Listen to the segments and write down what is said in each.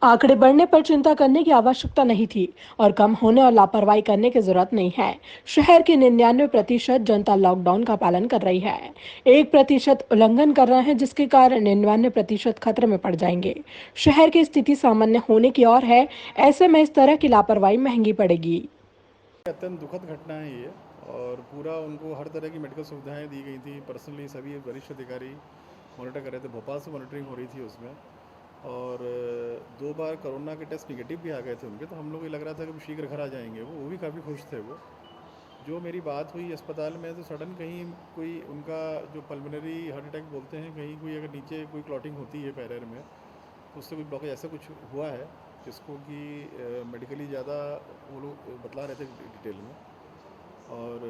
आंकड़े बढ़ने पर चिंता करने की आवश्यकता नहीं थी और कम होने और लापरवाही करने की जरूरत नहीं है। शहर की 99% जनता लॉकडाउन का पालन कर रही है। 1% उल्लंघन कर रहे हैं, जिसके कारण 99% खतरे में पड़ जाएंगे। शहर की स्थिति सामान्य होने की ओर है। ऐसे में इस तरह की लापरवाही महंगी पड़ेगी। अत्यंत दुखद घटना है ये। और पूरा उनको हर तरह की मेडिकल सुविधाएं दी गई थी। पर्सनली सभी वरिष्ठ अधिकारी मॉनिटर कर रहे थे। भोपाल से मॉनिटरिंग हो रही थी उसमें। और 2 बार कोरोना के टेस्ट निगेटिव भी आ गए थे उनके, तो हम लोग ये लग रहा था कि वो शीघ्र घर आ जाएंगे। वो भी काफ़ी खुश थे वो। जो मेरी बात हुई अस्पताल में, तो सडन कहीं कोई उनका जो पल्मोनरी हार्ट अटैक बोलते हैं, कहीं कोई अगर नीचे कोई क्लॉटिंग होती है पैर में, तो उससे कोई ब्लॉकेज ऐसा कुछ हुआ है जिसको कि मेडिकली ज़्यादा वो लोग बतला रहे थे डिटेल में। और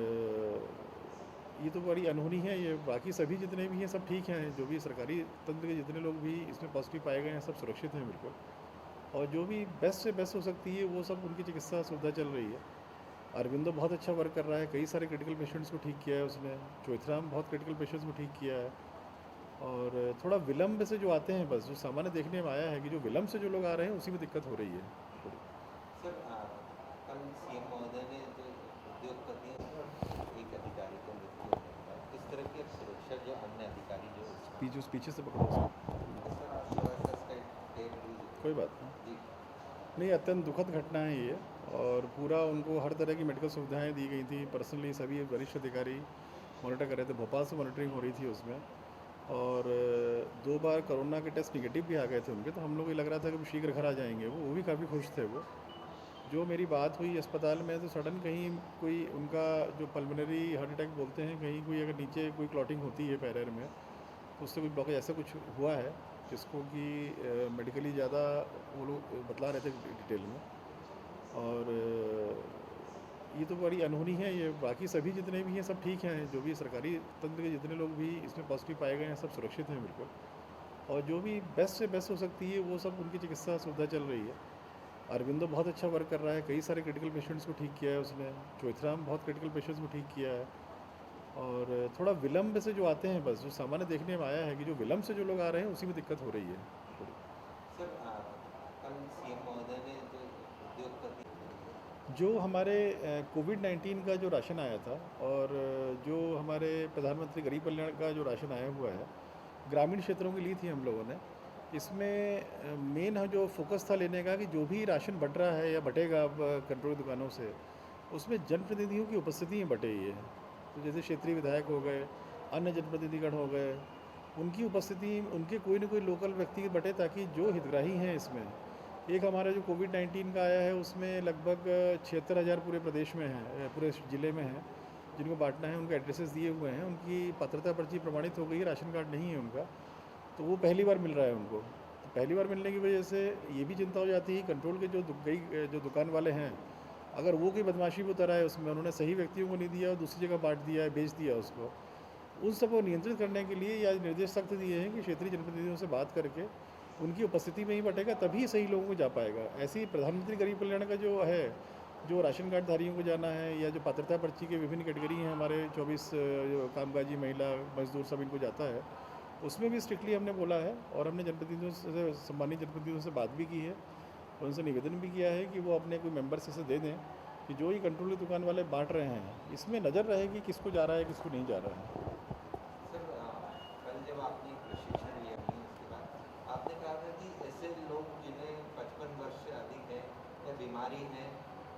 ये तो बड़ी अनहोनी है ये। बाकी सभी जितने भी हैं सब ठीक हैं। जो भी सरकारी तंत्र के जितने लोग भी इसमें पॉजिटिव पाए गए हैं सब सुरक्षित हैं बिल्कुल। और जो भी बेस्ट से बेस्ट हो सकती है वो सब उनकी चिकित्सा सुविधा चल रही है। अरविंदो बहुत अच्छा वर्क कर रहा है। कई सारे क्रिटिकल पेशेंट्स को ठीक किया है उसने। चौथराम बहुत क्रिटिकल पेशेंट्स को ठीक किया है। और थोड़ा विलम्ब से जो आते हैं, बस जो सामान्य देखने में आया है कि जो विलम्ब से जो लोग आ रहे हैं उसी में दिक्कत हो रही है थोड़ी। सर, कल सीएम महोदय ने जो उद्योगपतियों एक अधिकारी को मृत्यु होने के बाद किस तरह की अब सुरक्षा जो अन्य अधिकारी जो पीछे से पकड़ो उसको। सर, आप थोड़ा सा इसका डिटेल कोई बात नहीं। जी। नहीं, अत्यंत दुखद घटना है ये। और पूरा उनको हर तरह की मेडिकल सुविधाएं दी गई थी। पर्सनली सभी वरिष्ठ अधिकारी मॉनिटर कर रहे थे। भोपाल से मॉनिटरिंग हो रही थी उसमें। और 2 बार कोरोना के टेस्ट निगेटिव भी आ गए थे उनके, तो हम लोग ये लग रहा था कि वो शीघ्र घर आ जाएंगे। वो भी काफ़ी खुश थे वो। जो मेरी बात हुई अस्पताल में, तो सडन कहीं कोई उनका जो पल्मोनरी हार्ट अटैक बोलते हैं, कहीं कोई अगर नीचे कोई क्लॉटिंग होती है पैर में, तो उससे कोई ब्लॉकेज ऐसा कुछ हुआ है जिसको कि मेडिकली ज़्यादा वो लोग बतला रहे थे डिटेल में। और ये तो बड़ी अनहोनी है ये। बाकी सभी जितने भी हैं सब ठीक हैं। जो भी सरकारी तंत्र के जितने लोग भी इसमें पॉजिटिव पाए गए हैं सब सुरक्षित हैं बिल्कुल। और जो भी बेस्ट से बेस्ट हो सकती है वो सब उनकी चिकित्सा सुविधा चल रही है। अरविंदो बहुत अच्छा वर्क कर रहा है। कई सारे क्रिटिकल पेशेंट्स को ठीक किया है उसने। चौथराम बहुत क्रिटिकल पेशेंट्स को ठीक किया है। और थोड़ा विलम्ब से जो आते हैं, बस जो सामान्य देखने में आया है कि जो विलम्ब से जो लोग आ रहे हैं उसी में दिक्कत हो रही है थोड़ी। सर, कल सीएम महोदय ने जो उद्योगपति जो हमारे कोविड-19 का जो राशन आया था, और जो हमारे प्रधानमंत्री गरीब कल्याण का जो राशन आया हुआ है, ग्रामीण क्षेत्रों की ली थी हम लोगों ने। इसमें मेन जो फोकस था लेने का कि जो भी राशन बट रहा है या बटेगा अब कंट्रोल दुकानों से, उसमें जनप्रतिनिधियों की उपस्थिति में बटे ही है। तो जैसे क्षेत्रीय विधायक हो गए, अन्य जनप्रतिनिधिगण हो गए, उनकी उपस्थिति, उनके कोई ना कोई लोकल व्यक्ति के बटे, ताकि जो हितग्राही हैं इसमें। एक हमारा जो कोविड-19 का आया है उसमें लगभग 76,000 पूरे प्रदेश में है, पूरे ज़िले में है, जिनको बांटना है। उनके एड्रेसेस दिए हुए हैं। उनकी पात्रता पर्ची प्रमाणित हो गई है, राशन कार्ड नहीं है उनका, तो वो पहली बार मिल रहा है उनको। तो पहली बार मिलने की वजह से ये भी चिंता हो जाती है कंट्रोल के जो दुकान वाले हैं, अगर वो कोई बदमाशी भी उतर आए उसमें, उन्होंने सही व्यक्तियों को नहीं दिया और दूसरी जगह बांट दिया है, बेच दिया उसको, उन सबको नियंत्रित करने के लिए या निर्देश सख्त दिए हैं कि क्षेत्रीय जनप्रतिनिधियों से बात करके उनकी उपस्थिति में ही बटेगा, तभी सही लोगों को जा पाएगा। ऐसे ही प्रधानमंत्री गरीब कल्याण का जो है, जो राशन कार्ड धारियों को जाना है, या जो पात्रता पर्ची के विभिन्न कैटेगरी हैं हमारे 24 जो कामकाजी महिला मजदूर सब इनको जाता है, उसमें भी स्ट्रिक्टली हमने बोला है। और हमने जनप्रतिनिधियों से, सम्मानित जनप्रतिनिधियों से बात भी की है, उनसे निवेदन भी किया है कि वो अपने कोई मेंबर्स से दे दें कि जो ये कंट्रोल की दुकान वाले बांट रहे हैं, इसमें नज़र रहे कि किसको जा रहा है किसको नहीं जा रहा है। सर, कल जब आपने प्रशिक्षण लिया नहीं उसके बाद आपने कहा था कि ऐसे लोग जिन्हें 55 वर्ष से अधिक है या बीमारी है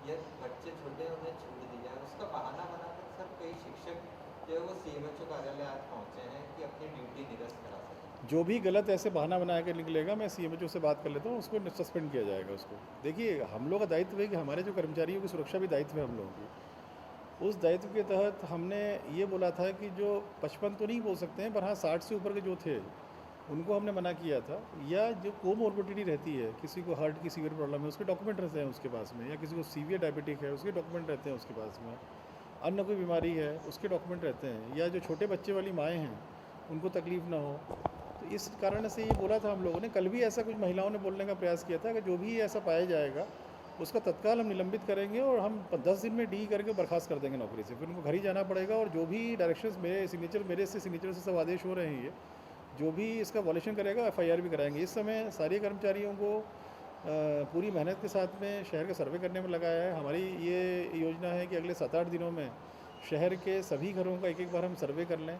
या बच्चे छोटे हैं उन्हें छूट दी जाए, उसका बहाना बनाकर सर कई शिक्षक जो है वो सीएमएचओ कार्यालय आज पहुँचे हैं कि अपनी ड्यूटी निरस्त करा सकें। जो भी गलत ऐसे बहाना बना के निकलेगा, मैं सीएमएचओ से बात कर लेता हूँ, उसको सस्पेंड किया जाएगा उसको। देखिए, हम लोग का दायित्व है कि हमारे जो कर्मचारियों की सुरक्षा भी दायित्व है हम लोगों की। उस दायित्व के तहत हमने ये बोला था कि जो 55 तो नहीं बोल सकते हैं, पर हाँ 60 से ऊपर के जो थे उनको हमने मना किया था। या जो कोमोर्बिडिटी रहती है, किसी को हार्ट की सीवियर प्रॉब्लम है उसके डॉक्यूमेंट रहते हैं उसके पास में, या किसी को सीवियर डायबिटिक है उसके डॉक्यूमेंट रहते हैं उसके पास में, अन्य कोई बीमारी है उसके डॉक्यूमेंट रहते हैं, या जो छोटे बच्चे वाली माएँ हैं उनको तकलीफ़ ना हो। तो इस कारण से ये बोला था हम लोगों ने। कल भी ऐसा कुछ महिलाओं ने बोलने का प्रयास किया था कि जो भी ऐसा पाया जाएगा उसका तत्काल हम निलंबित करेंगे और हम 10 दिन में डी करके बर्खास्त कर देंगे नौकरी से, फिर उनको घर ही जाना पड़ेगा। और जो भी डायरेक्शंस मेरे सिग्नेचर से सब आदेश हो रहे हैं, ये जो भी इसका वॉल्यूशन करेगा एफआईआर भी कराएंगे। इस समय सारे कर्मचारियों को पूरी मेहनत के साथ में शहर का सर्वे करने में लगाया है। हमारी ये योजना है कि अगले 7-8 दिनों में शहर के सभी घरों का एक-एक बार हम सर्वे कर लें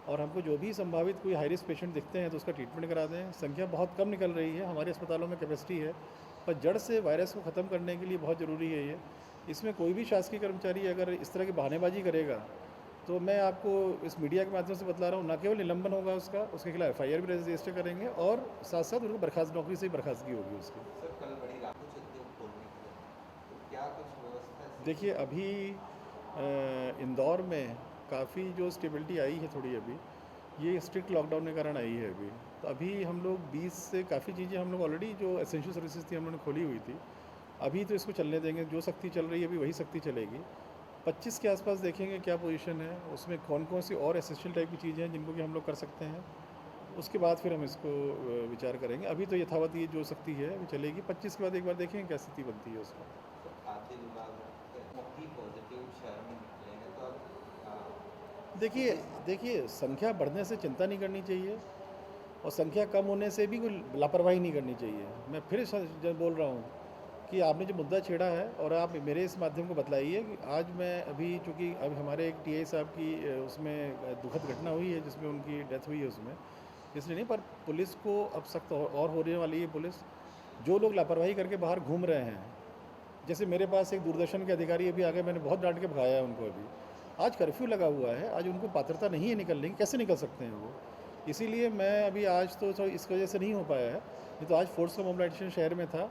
और हमको जो भी संभावित कोई हाई रिस्क पेशेंट दिखते हैं तो उसका ट्रीटमेंट करा दें। संख्या बहुत कम निकल रही है, हमारे अस्पतालों में कैपेसिटी है, पर जड़ से वायरस को ख़त्म करने के लिए बहुत ज़रूरी है ये। इसमें कोई भी शासकीय कर्मचारी अगर इस तरह की बहानेबाजी करेगा, तो मैं आपको इस मीडिया के माध्यम से बतला रहा हूँ, ना केवल निलंबन होगा उसका, उसके खिलाफ एफआईआर भी रजिस्टर करेंगे और साथ-साथ उनको बर्खास्त नौकरी से ही बर्खास्तगी होगी उसकी। सर कल बड़ी रात कुछ उद्योग खोलने के लिए, तो क्या कुछ व्यवस्था है? देखिए अभी इंदौर में काफ़ी जो स्टेबिलिटी आई है थोड़ी अभी, ये स्ट्रिक्ट लॉकडाउन के कारण आई है अभी। तो अभी हम लोग 20 से काफ़ी चीज़ें हम लोग ऑलरेडी जो एसेंशियल सर्विसेज थी हम लोगों ने खोली हुई थी। अभी तो इसको चलने देंगे, जो सख्ती चल रही है अभी वही सख्ती चलेगी। 25 के आसपास देखेंगे क्या पोजीशन है, उसमें कौन-कौन सी और एसेंशियल टाइप की चीज़ें हैं जिनको कि हम लोग कर सकते हैं। उसके बाद फिर हम इसको विचार करेंगे। अभी तो यथावत ये जो सख्ती है वो चलेगी। 25 के बाद एक बार देखेंगे क्या स्थिति बनती है उसमें। तो खाद्य विभाग भी पॉजिटिव शहर में निकले हैं, तो अब देखिए देखिए संख्या बढ़ने से चिंता नहीं करनी चाहिए और संख्या कम होने से भी कोई लापरवाही नहीं करनी चाहिए। मैं फिर बोल रहा हूँ कि आपने जो मुद्दा छेड़ा है और आप मेरे इस माध्यम को बतलाइए कि आज मैं अभी चूँकि अब हमारे एक टीआई साहब की उसमें दुखद घटना हुई है जिसमें उनकी डेथ हुई है उसमें, इसलिए नहीं, पर पुलिस को अब सख्त और होने वाली है पुलिस। जो लोग लापरवाही करके बाहर घूम रहे हैं, जैसे मेरे पास एक दूरदर्शन के अधिकारी अभी आ गए, मैंने बहुत डांट के भगाया है उनको। अभी आज कर्फ्यू लगा हुआ है, आज उनको पात्रता नहीं है निकलने की, कैसे निकल सकते हैं वो। इसीलिए मैं अभी आज तो इस वजह से नहीं हो पाया है, नहीं तो आज फोर्स का मोबिलाइजेशन शहर में था।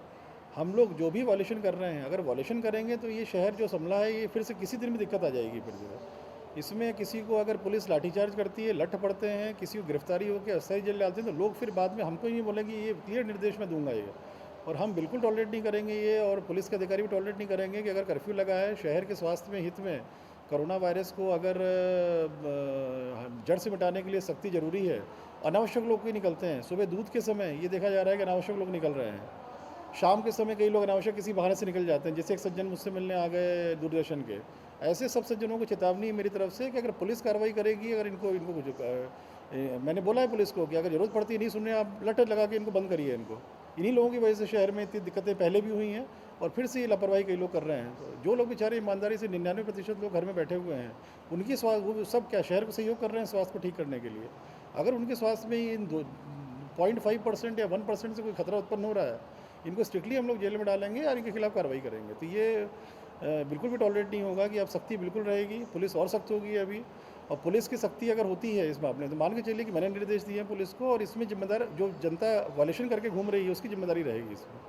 हम लोग जो भी वॉल्यूशन कर रहे हैं, अगर वॉल्यूशन करेंगे तो ये शहर जो संभला है ये फिर से किसी दिन भी दिक्कत आ जाएगी फिर जो है। इसमें किसी को अगर पुलिस लाठीचार्ज करती है, लठ पड़ते हैं, किसी को गिरफ्तारी होकर अस्थायी जेल डालते हैं, तो लोग फिर बाद में हमको ये बोलेंगे ये क्लियर निर्देश मैं दूंगा ये, और हम बिल्कुल टॉलरेट नहीं करेंगे ये, और पुलिस के अधिकारी भी टॉलरेट नहीं करेंगे कि अगर कर्फ्यू लगा है शहर के स्वास्थ्य में हित में कोरोना वायरस को अगर जड़ से मिटाने के लिए सख्ती ज़रूरी है। अनावश्यक लोग भी निकलते हैं, सुबह दूध के समय ये देखा जा रहा है कि अनावश्यक लोग निकल रहे हैं, शाम के समय कई लोग अनावश्यक किसी बहाने से निकल जाते हैं। जैसे एक सज्जन मुझसे मिलने आ गए दूरदर्शन के, ऐसे सब सज्जनों को चेतावनी है मेरी तरफ से कि अगर पुलिस कार्रवाई करेगी, अगर इनको कुछ मैंने बोला है पुलिस को कि अगर ज़रूरत पड़ती है, नहीं सुनने, आप लठ लगा के इनको बंद करिए इनको। इन्हीं लोगों की वजह से शहर में इतनी दिक्कतें पहले भी हुई हैं और फिर से ये लापरवाही कई लोग कर रहे हैं। तो जो लोग बेचारे ईमानदारी से 99% लोग घर में बैठे हुए हैं, उनकी स्वास्थ्य वो सब क्या शहर को सहयोग कर रहे हैं स्वास्थ्य को ठीक करने के लिए। अगर उनके स्वास्थ्य में इन 0.5% या 1% से कोई खतरा उत्पन्न हो रहा है, इनको स्ट्रिक्टली हम लोग जेल में डालेंगे और इनके खिलाफ कार्रवाई करेंगे। तो ये बिल्कुल भी टॉलरेट नहीं होगा कि अब सख्ती बिल्कुल रहेगी, पुलिस और सख्त होगी अभी। और पुलिस की सख्ती अगर होती है इस मामले में, तो मान के चलिए कि मैंने निर्देश दिए हैं पुलिस को, और इसमें जिम्मेदार जो जनता वायलेशन करके घूम रही है उसकी जिम्मेदारी रहेगी इसमें।